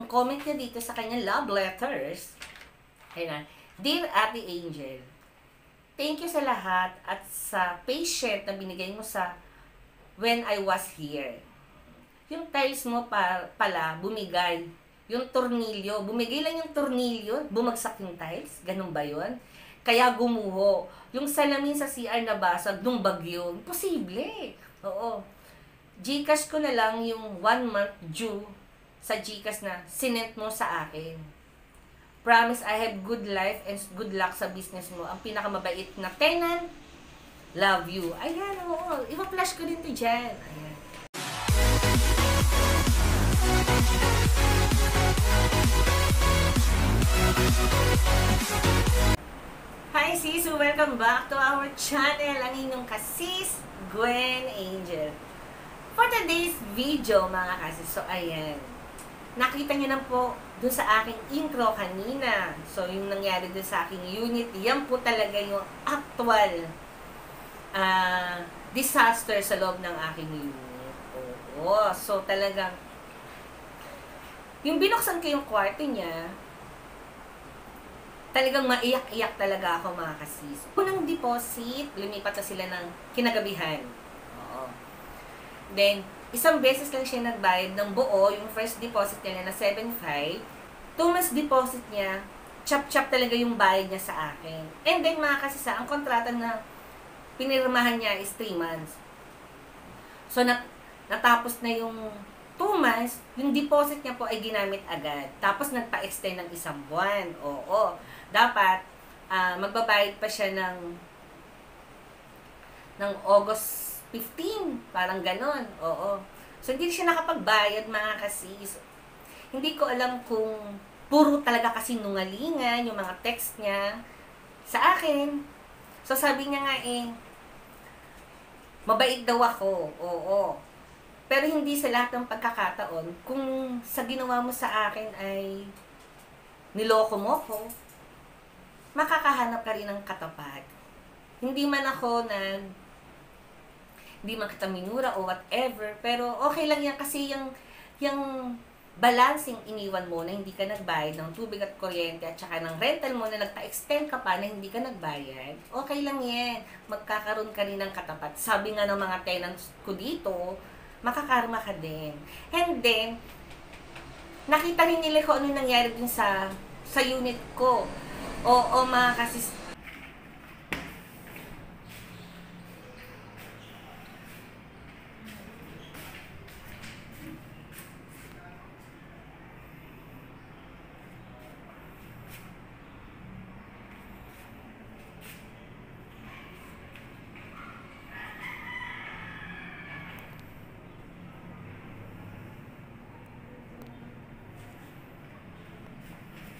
Comment niya dito sa kanyang love letters. Ayan. Dear Ate Angel, thank you sa lahat at sa patient na binigay mo sa when I was here. Yung tiles mo pala bumigay. Yung tornilyo, bumigay lang yung tornilyo, bumagsak yung tiles. Ganun ba yun? Kaya gumuho. Yung salamin sa CR nabasag nung bagyo. Imposible. Oo. Gcash ko na lang yung 1 month due sa Gcash na sinent mo sa akin. Promise I have good life and good luck sa business mo. Ang pinakamabait na tenant, love you. Ayan, oo. Ipa-flash ko din to dyan. Ayan. Hi sis! Welcome back to our channel. Ang inyong kasis, Gwen Angel. For today's video, mga kasis, so ayan. Nakita niyo na po doon sa aking intro kanina. So, yung nangyari doon sa aking unit, yan po talaga yung actual disaster sa loob ng aking unit. Oo. So, talagang yung binuksan ko yung kwarto niya, talagang maiyak-iyak talaga ako, mga kasis. Unang deposit, lumipat na sila ng kinagabihan. Oo. Then, isang beses lang siya nagbayad ng buo, yung first deposit niya na 7.5. 2 months deposit niya, chop-chop talaga yung bayad niya sa akin. And then, mga kasisa, ang kontrata na pinirmahan niya is 3 months. So, natapos na yung 2 months, yung deposit niya po ay ginamit agad. Tapos, nagpa-extend ng 1 buwan. Oo. Dapat, magbabayad pa siya ng August 15, parang ganon. Oo. So, hindi siya nakapagbayad, mga kasis. Hindi ko alam kung puro talaga kasi nungalingan yung mga text niya sa akin. So, sabi niya nga mabait daw ako. Oo. Pero hindi sa lahat ng pagkakataon, kung sa ginawa mo sa akin ay niloko mo ko, makakahanap ka rin ng katapat. Hindi man kita minura o whatever, pero okay lang yan kasi yung balancing iniwan mo na hindi ka nagbayad ng tubig at kuryente at saka ng rental mo na nagpa-extend ka pa na hindi ka nagbayad, okay lang yan. Magkakaroon ka rin ng katapat. Sabi nga ng mga tenants ko dito, makakarma ka din. And then, nakita rin nila kung ano nangyari din sa unit ko. Oo, mga kasis.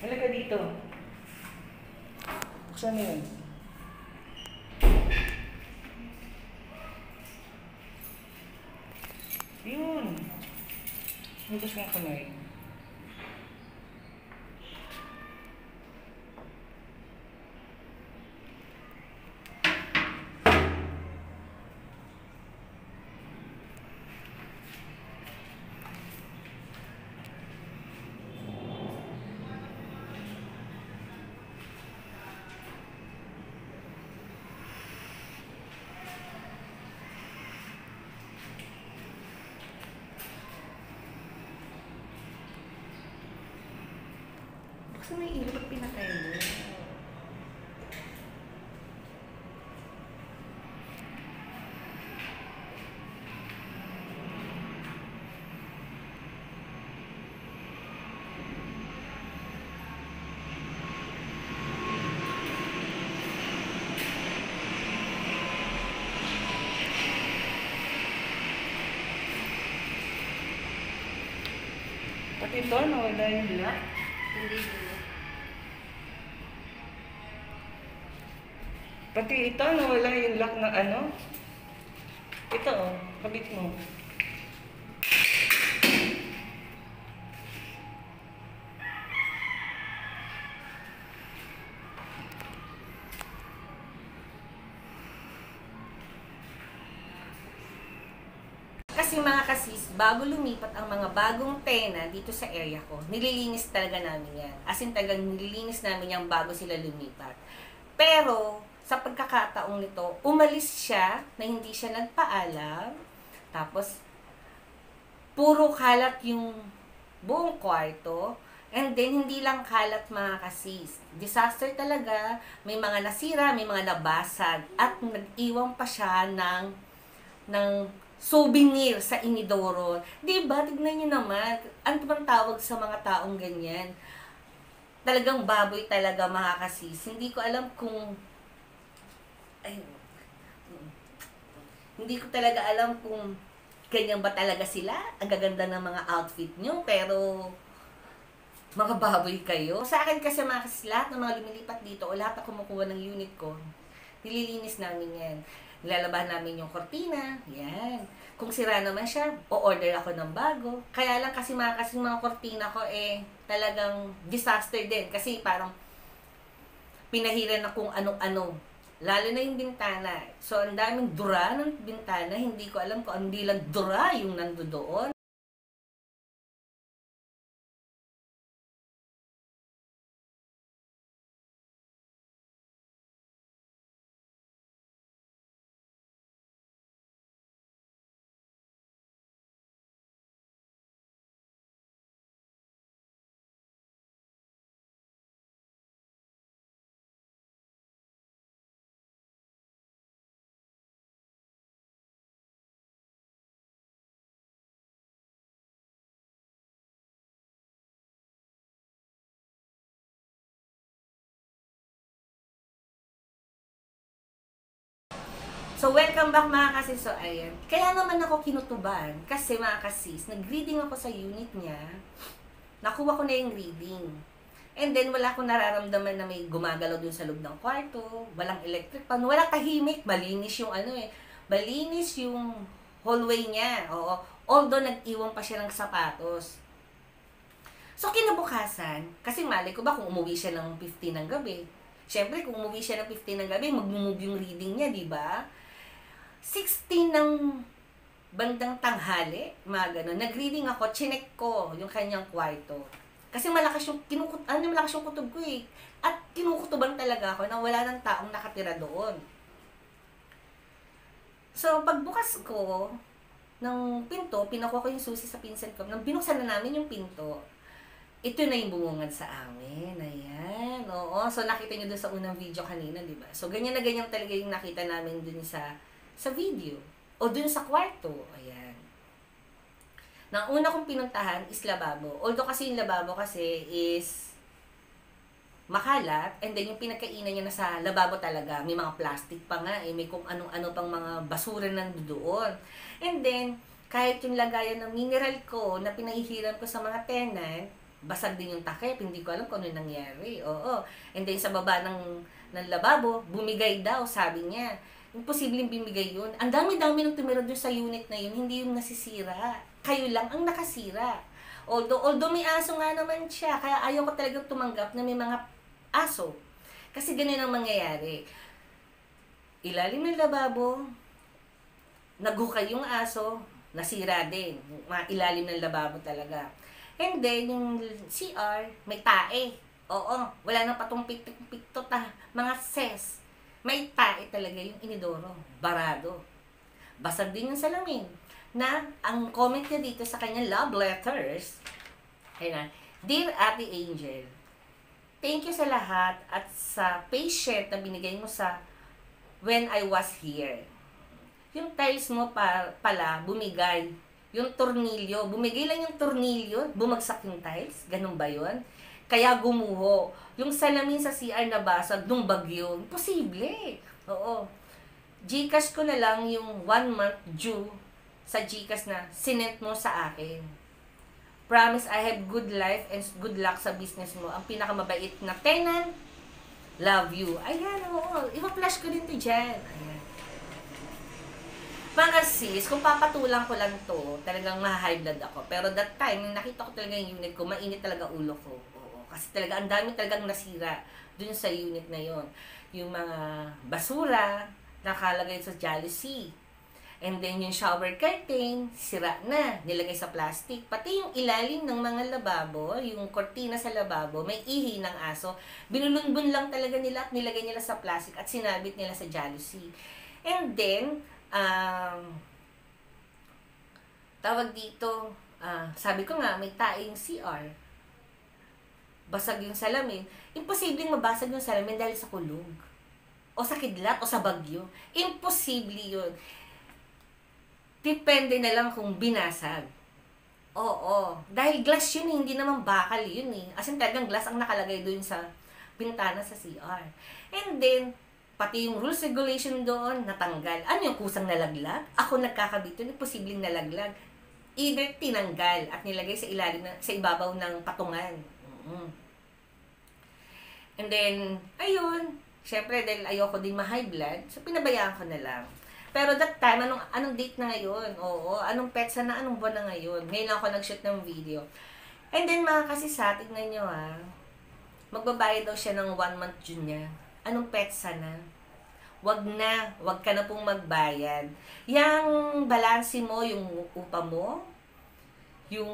Halika dito. Buksan mo yun. Yun. Hugas ng kamay. Buksan mo yung ilaw pag pinatay mo. Pati ito, nawala yung lock. Hindi dito. Pati ito, nawala yung lock na ano. Ito, oh, kabit mo. kasi mga kasis, bago lumipat ang mga bagong tena dito sa area ko, nililinis talaga namin yan. As in talagang nililinis namin yan bago sila lumipat. Pero, sa pagkakataong nito, umalis siya na hindi siya nagpaalam. Tapos, puro kalat yung buong kwarto. And then, hindi lang kalat mga kasis. Disaster talaga. May mga nasira, may mga nabasag. At nag-iwan pa siya ng souvenir sa inidoro. Diba? Tignan nyo naman. Ano bang tawag sa mga taong ganyan? Talagang baboy talaga mga kasis. Hindi ko alam kung... Ay, hindi ko talaga alam kung ganyan ba talaga sila. Ang gaganda ng mga outfit nyo. Pero... mga baboy kayo. Sa akin kasi mga kasis, lahat ng mga lumilipat dito o lahat na kumukuha ng unit ko, nililinis namin yan. Nilalabahan namin yung kortina, yan. Kung sira naman siya, o-order ako ng bago. Kaya lang kasi mga kortina ko talagang disaster din. Kasi parang pinahiran na kung anong-ano. Lalo na yung bintana. So, ang daming dura ng bintana. Hindi ko alam kung hindi lang dura yung nandoon. So, welcome back mga kasis. So, ayan. Kaya naman ako kinutuban. Kasi mga kasis, nag-reading ako sa unit niya. Nakuha ko na yung reading. And then, wala akong nararamdaman na may gumagalaw dun sa loob ng kwarto. Walang electric pan. Walang tahimik. Malinis yung malinis yung hallway niya. Oo. Although, nag-iwan pa siya ng sapatos. So, kinabukasan, kasi mali ko ba kung umuwi siya ng 15 ng gabi. Siyempre, kung umuwi siya ng 15 ng gabi, mag-move yung reading niya, di ba? 16 ng bandang tanghali, mga ganun. Nag-reading ako, chinek ko yung kanyang kwarto. Kasi malakas yung, malakas yung kutob ko eh. At kinukutuban talaga ako na wala ng taong nakatira doon. So, pagbukas ko ng pinto, pinakuha ko yung susi sa pinsan ko. Nang binuksan na namin yung pinto, ito na yung bumungad sa amin. Ayan. Oo. So, nakita nyo doon sa unang video kanina, di ba? So, ganyan na ganyan talaga yung nakita namin dun sa video. O dun sa kwarto. Ayan. Nang una kong pinuntahan is lababo. Although kasi yung lababo kasi is makalat. And then yung pinagkainan niya na sa lababo talaga. May mga plastic pa nga. May kung anong-ano pang mga basura nandoon. And then, kahit yung lagayan ng mineral ko na pinahihiram ko sa mga tenant, basag din yung takip. Hindi ko alam kung ano nangyari. Oo. And then sa baba ng lababo, bumigay daw, sabi niya. Imposibleng bimigay yun. Ang dami-dami ng tumira doon sa unit na yun, hindi yung nasisira. Kayo lang ang nakasira. Although may aso nga naman siya, kaya ayaw ko talagang tumanggap na may mga aso. Kasi ganun ang mangyayari. Ilalim ng lababo, naghukay yung aso, nasira din. Ilalim ng lababo talaga. And then, yung CR, may tae. Oo, wala nang patong pikto mga ses. May tae talaga yung inidoro. Barado. Basag din yung salamin. Na, ang comment niya dito sa kanyang love letters, ayun, Dear Ate Angel, thank you sa lahat at sa patient na binigay mo sa when I was here. Yung tiles mo pala, bumigay. Yung tornilyo, bumigay lang yung tornilyo, bumagsak yung tiles. Ganun ba yun? Kaya gumuho. Yung salamin sa CR na basag nung bagyo. Imposible. Oo. Gcash ko na lang yung 1 month due sa Gcash na sinent mo sa akin. Promise I have good life and good luck sa business mo. Ang pinakamabait na tenant, love you. Ayan, oo. Ipa-flash ko din to dyan. Ayan. Mga sis, kung papatulang ko lang to, talagang ma-high blood ako. Pero that time, nung nakita ko talaga yung unit ko, mainit talaga ulo ko. Oo. Kasi talaga, ang dami talagang nasira dun sa unit na yon. Yung mga basura, nakalagay sa jealousy. And then yung shower curtain, sira na, nilagay sa plastic. Pati yung ilalim ng mga lababo, yung kortina sa lababo, may ihi ng aso. Binulunbun lang talaga nila at nilagay nila sa plastic at sinabit nila sa jalousie. And then, tawag dito, sabi ko nga, may taing CR. Basag yung salamin. Imposibleng mabasag yung salamin dahil sa kulog. O sa kidlat, o sa bagyo. Imposible yun. Depende na lang kung binasag. Oo. Dahil glass yun, hindi naman bakal yun eh. As in talagang glass ang nakalagay doon sa bintana sa CR. And then, pati yung rules regulation doon, natanggal. Ano yung kusang nalaglag? Ako nagkakabit yun, posibleng nalaglag. Either tinanggal at nilagay sa ilalim sa ibabaw ng patungan. And then, ayun. Syempre, dahil ayoko din ma-high blood, so pinabayaan ko na lang. Pero that time, anong date na ngayon? Oo, anong petsa na, anong buwan na ngayon? Ngayon lang ako nag-shoot ng video. And then, mga kasisa, tignan nyo magbabayad daw siya ng 1 month June niya. Anong petsa na? Wag na, wag ka na pong magbayad. Yang balanse mo, yung upa mo, yung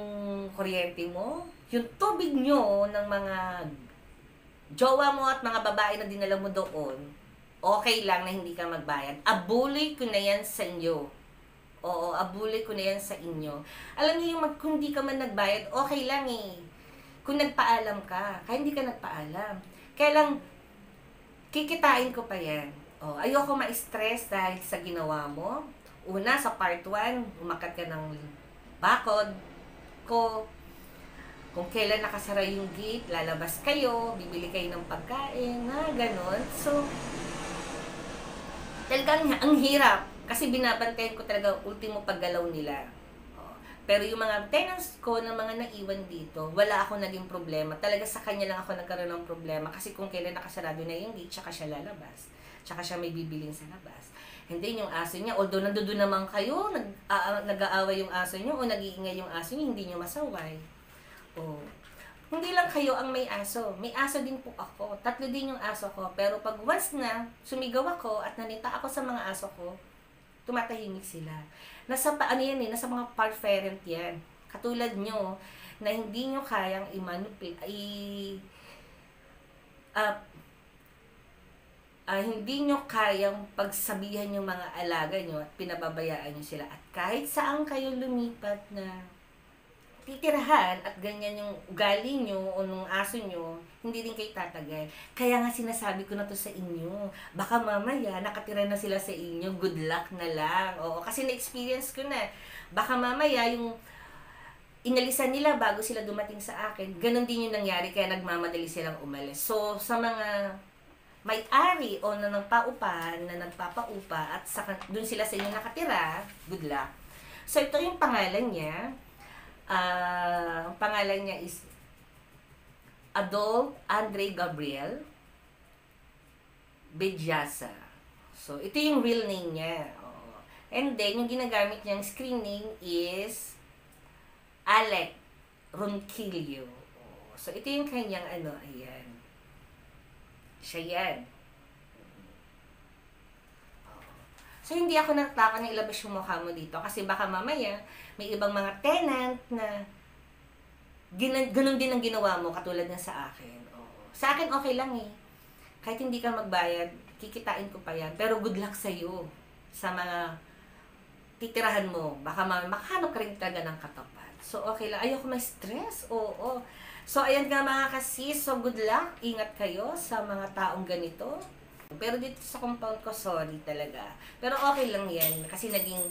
kuryente mo, yung tubig nyo ng mga jowa mo at mga babae na dinala mo doon, okay lang na hindi ka magbayad. Abuloy ko na yan sa inyo. Oo, abuloy ko na yan sa inyo. Alam niyo yung kung hindi ka man nagbayad, okay lang eh. Kung nagpaalam ka, kaya hindi ka nagpaalam. Kaya lang, kikitain ko pa yan. Ayoko ma-stress dahil sa ginawa mo. Una, sa part 1, umakat ka ng bakod ko. Kung kailan nakasara yung gate, lalabas kayo, bibili kayo ng pagkain, ganon. So, talagang ang hirap. Kasi binabantayan ko talaga ultimo paggalaw nila. Pero yung mga tenants ko na mga naiwan dito, wala ako naging problema. Talaga sa kanya lang ako nagkaroon ng problema. Kasi kung kailan nakasarado na yung gate, tsaka siya lalabas. Tsaka siya may bibiling sa labas. And then yung aso niya, although nandoon naman kayo, nag-aaway yung aso niyo o nag-iingay yung aso niyo, hindi niyo masaway. Hindi lang kayo ang may aso. May aso din po ako. 3 din yung aso ko. Pero pag once na sumigaw ako at nanita ako sa mga aso ko, tumatahimik sila. Nasa paano yan eh, nasa mga parent yan. Katulad nyo, na hindi nyo kayang hindi nyo kayang pagsabihan yung mga alaga nyo at pinababayaan nyo sila. At kahit saan kayo lumipat na titirahan at ganyan yung ugali nyo o nung aso nyo, hindi din kayo tatagal. Kaya nga sinasabi ko na to sa inyo. Baka mamaya nakatira na sila sa inyo, good luck na lang. Oo, kasi na-experience ko na. Baka mamaya yung inalisan nila bago sila dumating sa akin, ganun din yung nangyari kaya nagmamadali silang umalis. So, sa mga may-ari o na nagpaupa, na nagpapaupa at dun sila sa inyo nakatira, good luck. So, ito yung pangalan niya. Ang pangalan niya is Adolf Andre Gabriel Bejasa. So, ito yung real name niya. And then, yung ginagamit niyang screen name is Alec Ronquillo. So, ito yung kanyang ayan. Siya yan. So, hindi ako nagtaka na ilabas yung mukha mo dito. Kasi baka mamaya, may ibang mga tenant na ganun din ang ginawa mo, katulad na sa akin. Sa akin, okay lang eh. Kahit hindi ka magbayad, kikitain ko pa yan. Pero good luck sa'yo sa mga titirahan mo. Baka makahanap ka rin talaga ng katapat. So, okay lang. Ayoko may stress. Oo. So, ayan nga mga kasis. So, good luck. Ingat kayo sa mga taong ganito. Pero dito sa compound ko, sorry talaga. Pero okay lang yan. Kasi naging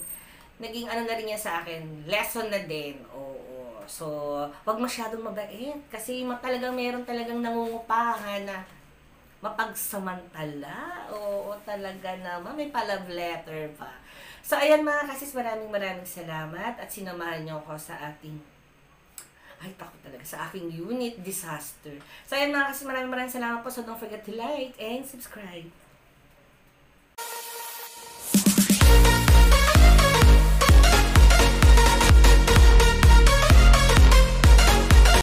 na rin yan sa akin. Lesson na din. Oo. So, wag masyadong mabait. Kasi talagang meron talagang nangungupahan na mapagsamantala. Oo, talaga naman. May pa-love letter pa. So, ayan mga kasis, maraming salamat. At sinamahan niyo ako sa ating takot talaga. Sa aking unit disaster. So, ayan mga kasis, maraming salamat po. So, don't forget to like and subscribe.